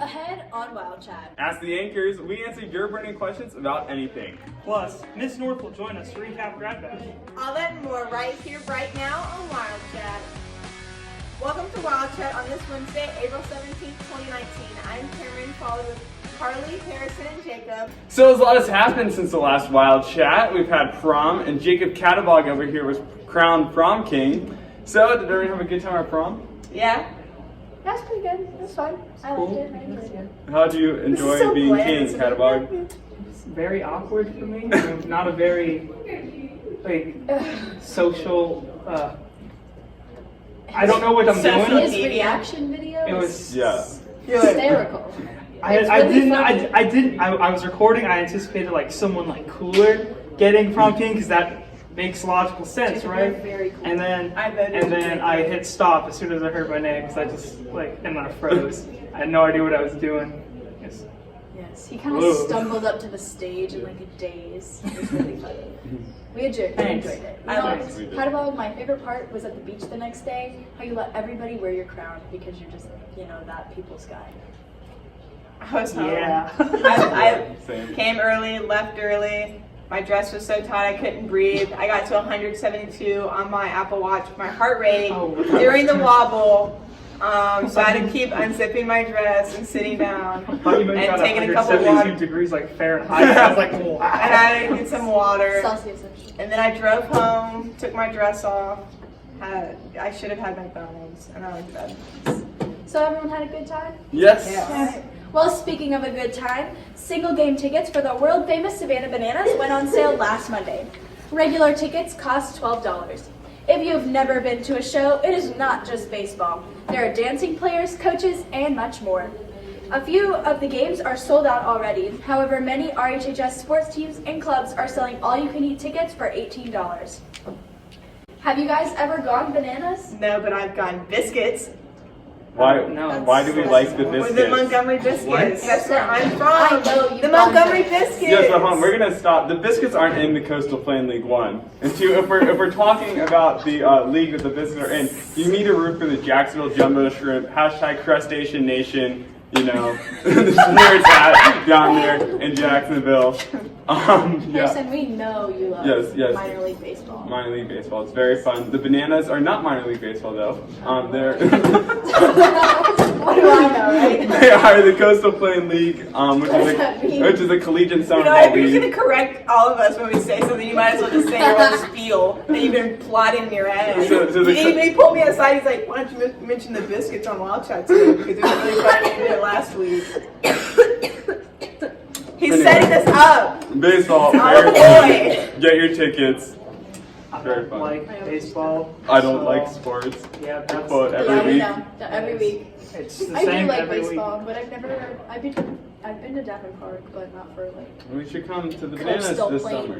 ahead on WildChat. Ask the anchors, we answer your burning questions about anything. Plus, Miss North will join us to recap Grad Bash. All that and more right here, right now on WildChat. Welcome to WildChat on this Wednesday, April 17th, 2019. I'm Cameron, followed with Carly, Harrison, and Jacob. So a lot has happened since the last Wild Chat. We've had prom, and Jacob Cattabog over here was crowned prom king. So did everyone have a good time at prom? Yeah? That's pretty good. That's fine. I liked it. I enjoyed it. How do you enjoy being king, Cattabog? It's very awkward for me. I'm not a very social. I don't know what I'm doing. His reaction video It was hysterical. I was recording. I anticipated like someone like cooler getting prom king because that makes logical sense, right? Very cool. And then I hit stop as soon as I heard my name because I just and then I froze. I had no idea what I was doing. Yes, he kind of stumbled up to the stage in like a daze. It was really funny. We enjoyed it. Cattabog, my favorite part was at the beach the next day, how you let everybody wear your crown because you're just, that people's guy. I was home. Yeah. I came early, left early. My dress was so tight I couldn't breathe. I got to 172 on my Apple Watch, my heart rate during the wobble. So I had to keep unzipping my dress and sitting down and taking a couple of water. degrees like Fahrenheit. I was like, wow. And I had to get some water. Celsius. And then I drove home, took my dress off. I should have had McDonald's, and I went to bed. So everyone had a good time? Yes. Yeah. Well, speaking of a good time, single game tickets for the world famous Savannah Bananas went on sale last Monday. Regular tickets cost $12. If you have never been to a show, it is not just baseball. There are dancing players, coaches, and much more. A few of the games are sold out already. However, many RHHS sports teams and clubs are selling all-you-can-eat tickets for $18. Have you guys ever gone bananas? No, but I've gotten biscuits. Why do we like the biscuits? With the Montgomery biscuits. What? That's where I'm from. I know you've the gone Montgomery there. biscuits. Yes, but hold on, we're gonna stop. The biscuits aren't in the Coastal Plain League One. And two, if we're talking about the league that the biscuits are in, you need to root for the Jacksonville Jumbo Shrimp. # Crustacean Nation. The nerds hat down there in Jacksonville. Harrison, we know you love Yes. minor league baseball. Minor league baseball. It's very fun. The Bananas are not minor league baseball though. They're What do I know, right? they are the Coastal Plain League, which is a collegiate summer ball If you're league. going to correct all of us when we say something, you might as well just say your own spiel that you've been plotting in your head. He pulled me aside. He's like, "Why don't you mention the biscuits on WildChat today? Because it was really funny. You did it last week." He's setting us up. Baseball. Oh boy. Get your tickets. I Very don't fun. like baseball. I don't so- like sports. Yeah, that's Quote Yeah, every we week. know. Every week. It's the I same do like every baseball, but I've been to Davin Park, but not for We should come to the Bananas Coastal this Plain summer.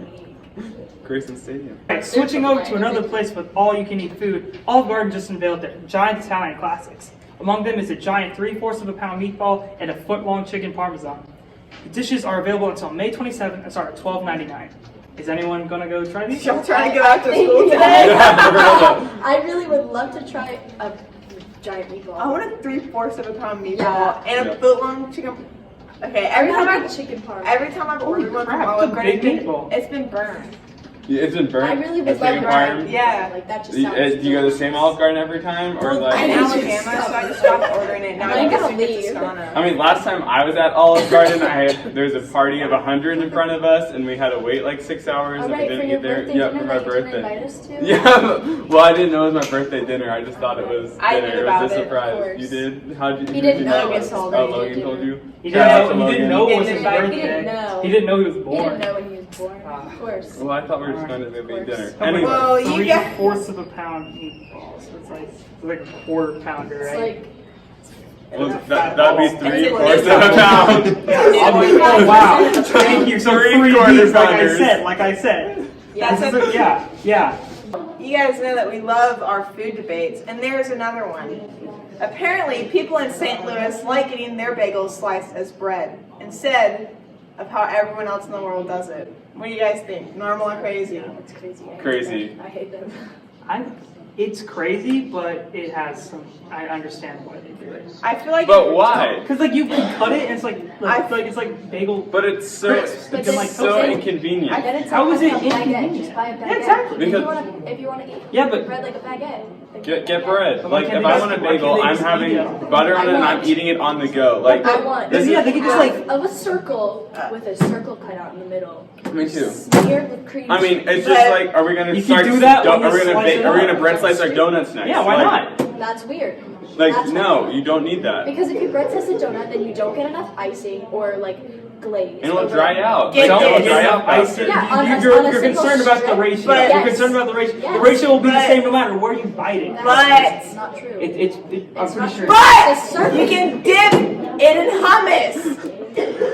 League. Grayson Stadium. Alright, switching over to another place with all-you-can-eat food, Olive Garden just unveiled their giant Italian classics. Among them is a giant 3/4 of a pound meatball and a foot-long chicken parmesan. The dishes are available until May 27th and start at $12.99. Is anyone gonna go try these? Y'all trying to get out to school today? I really would love to try a giant meatball. I want a 3/4 of a pound meatball Yeah. and a foot-long chicken. Okay, every time I've ordered one from crap, Olive it's a Garden, big meatball. it's been burned. Yeah, it's been burnt. I really would That's love chicken to try parm. it. Yeah. Like that just Do sounds you go to the same Olive Garden every time, or I'm like? in Alabama, so I just stopped ordering it. Now I I gotta just get leave. Toscana. I mean, last time I was at Olive Garden, there was a party of 100 in front of us, and we had to wait like 6 hours, and we Alright, didn't for your get there. birthday Yeah, dinner for my that you didn't birthday. invite us to? Yeah, well, I didn't know it was my birthday dinner. I just thought it was dinner. I knew It about was a it, of surprise. course. You did? How'd you? He didn't know Logan it was told his me. Oh, birthday Logan told dinner. you. He Shout out to didn't know it was He his didn't know. birthday. He didn't know. He didn't know he was He born. didn't know when he was born. Of course. Well, I thought we were just going to maybe Of course. dinner. Oh my Anyway, God. Well, you got- 3/4 of a pound meatball, so it's like a quarter pounder, It's right? like well, that'd be It's 3/4 of a pound. Oh wow! Thank you. So 3/4 3 pounders. like I said. That's This is yeah. You guys know that we love our food debates, and there's another one. Apparently, people in St. Louis like eating their bagels sliced as bread instead of how everyone else in the world does it. What do you guys think? Normal or crazy? it's crazy. Crazy. I hate them. It's crazy, but it has some. I understand why they do it. I feel like. But why? Because like you can cut it, and it's it's like bagel. But it's so crisps. But You can, like, so toast it. inconvenient. Then it's How is like it a baguette. inconvenient? Just buy a baguette. Yeah, exactly. If you want to eat Yeah, but- bread like a baguette. then Get bread. But why Like can't if they I just- want a why can't bagel, they I'm just having eat it? butter on it and I'm want- eating it on the go. Like I want this Yeah, is they can just half like. of a circle with a circle cut out in the middle. me too. Smeared with cream I mean, cheese. it's just like, are we gonna You start? can do that when Are we you gonna slice bake? it Are we up. gonna bread slice our donuts next? Yeah, why Like- not? That's weird. Like That's no, weird. you don't need that. Because if you bread slice a donut, then you don't get enough icing or like glaze. And it'll over dry it. out. Get Like, it. it'll dry Enough out ice. faster. Yeah, on a- You're on a single concerned about the strip. ratio. But- You're Yes. concerned about the ratio. Yes. The ratio will be the But- same no matter where you bite it. That's not true. I'm It's pretty not sure. true. But It's a circle. you can dip it in hummus.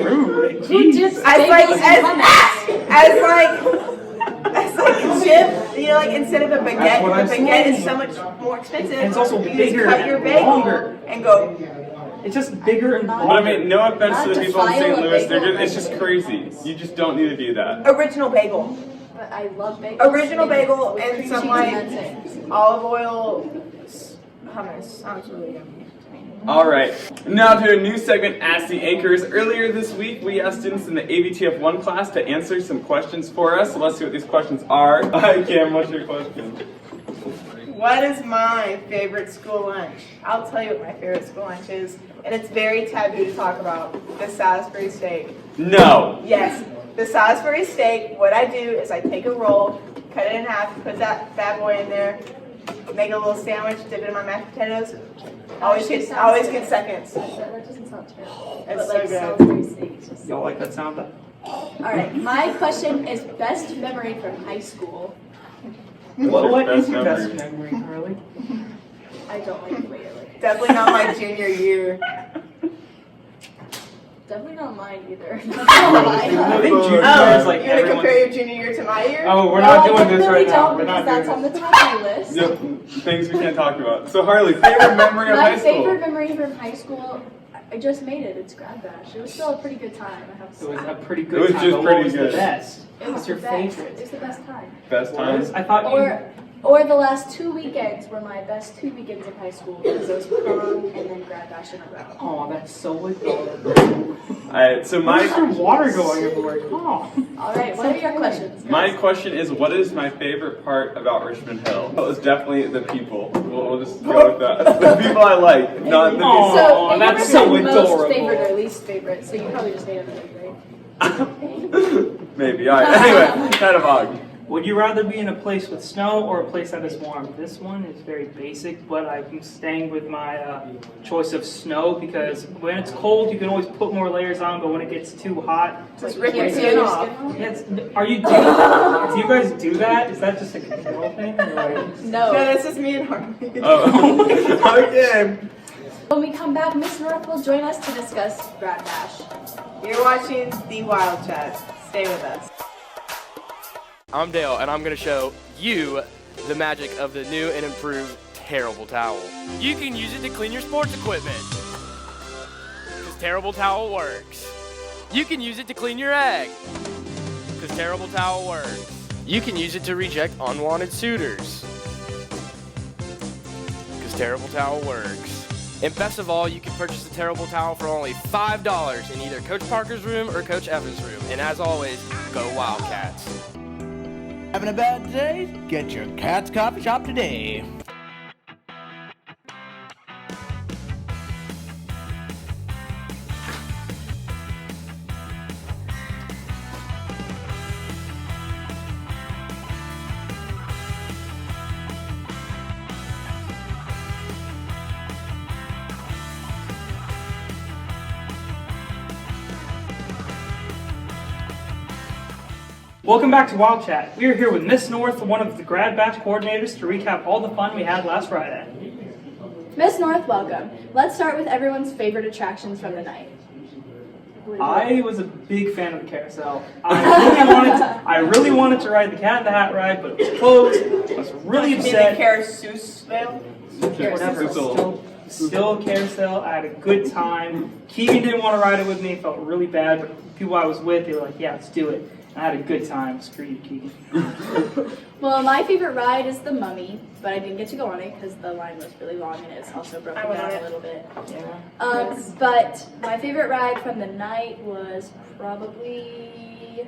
Rude. Who dips As like bagels in hummus? as like a chip, you know, like instead of a That's baguette, what I'm the baguette saying. is so much more expensive. And it's also you bigger just cut your and bagel longer. and go. It's just bigger and But But I longer. mean, no offense to the Not people in defile St. a Louis, bagel it's just crazy. You just don't need to do that. Original bagel, But I love bagels. original bagel, With and cream some cheese like and that's it. olive oil hummus. Sounds really yummy. All right, now to a new segment, Ask the Anchors. Earlier this week, we asked students in the ABTF1 class to answer some questions for us. So let's see what these questions are. Hi, Cam, what's your question? What is my favorite school lunch? I'll tell you what my favorite school lunch is, and it's very taboo to talk about. The Salisbury steak. No. Yes, the Salisbury steak. What I do is I take a roll, cut it in half, put that bad boy in there, make a little sandwich, dip it in my mashed potatoes. Always get seconds. That doesn't sound terrible. It's But so like good. Salisbury steak is just. Y'all like that sound? Alright, my question is best memory from high school. What best is your best memory? memory, Carly? I don't like the way you're like. Definitely not my junior year. Definitely not mine either. I think junior Oh, is like you're gonna everyone's- compare your junior year to my year? Oh, we're No, not I doing this definitely right now. don't We're because not that's doing on this. the top of the list. Yep, things we can't talk about. So Harley, favorite memory of My high school? favorite memory from high school, I just made it. It's Grad Bash. It was still a pretty good time. I have to It was say. a pretty It good was time. just but pretty what was good. the best? It was What's your the best. It favorite? was the best time. Best times? I thought you. Or the last 2 weekends were my best 2 weekends of high school because it was prom and then Grad Bash in a row. Oh, that's so adorable. Alright, so Why is there my water going everywhere? Oh. All right, what are your questions? guys? my question is, what is my favorite part about Richmond Hill? Well, it's definitely the people. We'll just go with that. The people I like, not the people. Aw. So Oh, it that's never so said most adorable. favorite or least favorite, so you probably just made up a right? Maybe. All right. Anyway, kind of odd. Would you rather be in a place with snow or a place that is warm? This one is very basic, but I'm staying with my choice of snow because when it's cold, you can always put more layers on, but when it gets too hot, Just You rip your can't skin feel your off. skin off? yes. Are you do you guys do that? Is that just a girl thing? Or like, No, No. this is me and Harvey. Oh. Okay. When we come back, Miss North will join us to discuss Grad Bash. You're watching the WildChat. Stay with us. I'm Dale, and I'm going to show you the magic of the new and improved Terrible Towel. You can use it to clean your sports equipment, because Terrible Towel works. You can use it to clean your egg, because Terrible Towel works. You can use it to reject unwanted suitors, because Terrible Towel works. And best of all, you can purchase the Terrible Towel for only $5 in either Coach Parker's room or Coach Evans' room. And as always, go Wildcats. Having a bad day? Get your Cat's Coffee Shop today. welcome back to WildChat. We are here with Miss North, one of the Grad Batch coordinators, to recap all the fun we had last Friday. Miss North, welcome. Let's start with everyone's favorite attractions from the night. I was a big fan of the carousel. I really wanted to ride the Cat in the Hat ride, but it was closed. I was really You mean the upset. Carousel? Whatever. Still a carousel. I had a good time. Keegan didn't want to ride it with me. Felt really bad, but the people I was with, they were like, "Yeah, let's do it." I had a good time. Screw you, Keegan. Well, my favorite ride is the Mummy, but I didn't get to go on it because the line was really long and it's also broken I went down on a it. little bit. Yeah. But my favorite ride from the night was probably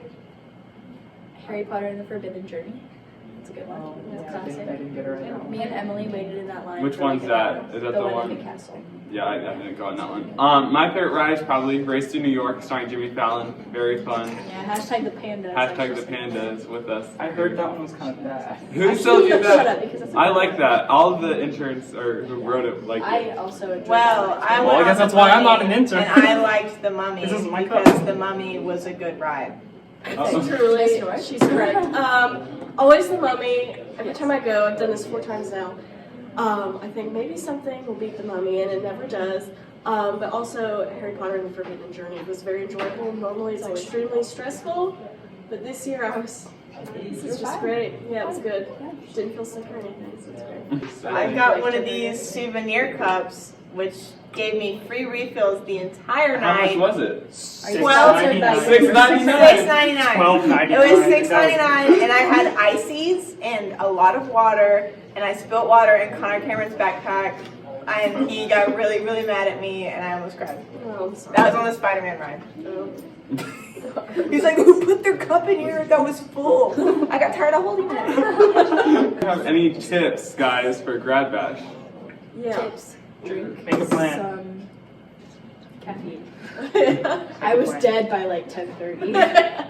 Harry Potter and the Forbidden Journey. It's a good one. It's I classic. didn't get it right. Me and Emily waited in that line. Which for one's like an that? hour. Is that the the one in one? the castle? Yeah, I didn't go on that one. My favorite ride is probably Race to New York, starring Jimmy Fallon. Very fun. Yeah, hashtag the pandas. Hashtag the pandas with us. I heard that one was kind of bad. Who still did Shut that? up, because it's I like that. All of the interns who wrote it like I it. also enjoyed Well, that. I Well, went I guess on that's the why I'm Mummy, not an intern. And I liked the Mummy This isn't my because cup. the Mummy was a good ride. Truly, she's correct. Always the Mummy. Every time I go, I've done this 4 times now. I think maybe something will beat the Mummy, and it never does. But also, Harry Potter and the Forbidden Journey was very enjoyable. Normally, it's extremely stressful, but this year it was just great. Yeah, it was good. Didn't feel sick or anything, so it's great. I got one of these souvenir cups, which gave me free refills the entire How much night. was it? $6.99. $6.99. $6.99. It was $6.99, and I had ices and a lot of water, and I spilt water in Connor Cameron's backpack, and he got really, really mad at me, and I almost cried. Oh, I'm sorry. That was on the Spider-Man ride. Oh. He's like, who put their cup in here that was full? I got tired of holding it. Do you have any tips, guys, for Grad Bash? Yeah. Tips. Drink Make a plan. some caffeine. Yeah. I was dead by like 10:30.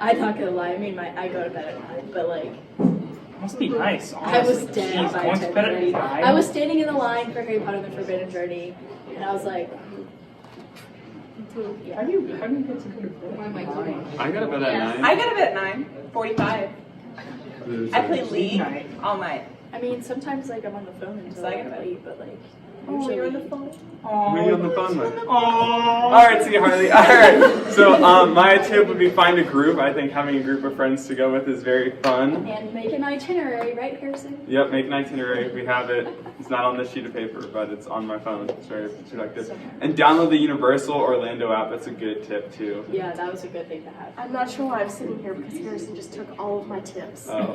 I'm not gonna lie. I mean, I go to bed at 9, but like Must be nice. I was Honestly. dead Jeez, by going to bed at 10:30. 5? I was standing in the line for Harry Potter and the Forbidden Journey, and I was like, yeah. How do you get to go to bed? I got to bed at 9. I got to bed at 9:45. I play League Night. all night. I mean, sometimes like I'm on the phone until So I like gotta- late, but like Oh, usually you're on the phone? Who are you on the phone with? Aww. All right, see you, Harley. All right. So my tip would be find a group. I think having a group of friends to go with is very fun. and make an itinerary, right, Harrison? Yep, make an itinerary. We have it. It's not on this sheet of paper, but it's on my phone. It's very productive. And download the Universal Orlando app. That's a good tip too. Yeah, that was a good thing to have. I'm not sure why I'm sitting here because Harrison just took all of my tips. Oh.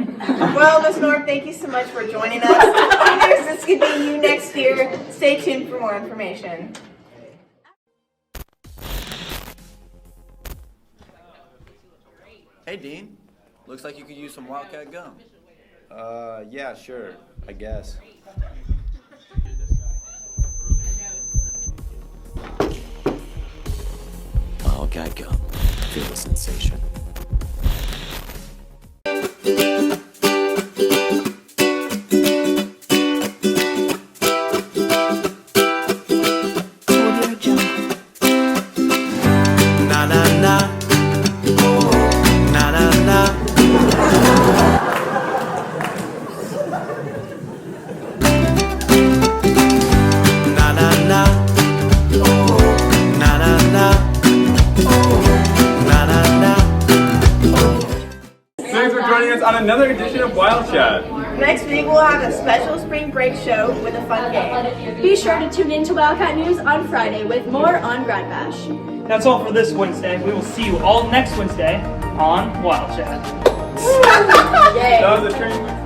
Well, Miss Norm, thank you so much for joining us. Who knows, this could be you next year. Stay tuned for more information. Hey, Dean. Looks like you could use some WildCat gum. Yeah, sure, I guess. WildCat gum. Feel the sensation. Na na na. Na na na. Na na na. Na na na. Na na na. Thanks for joining us on another edition of WildChat. Next week, we'll have a special spring break show with a fun game. Be sure to tune in to WildCat News on Friday with more on Grad Bash. That's all for this Wednesday. We will see you all next Wednesday on WildChat. Yay! That was a train.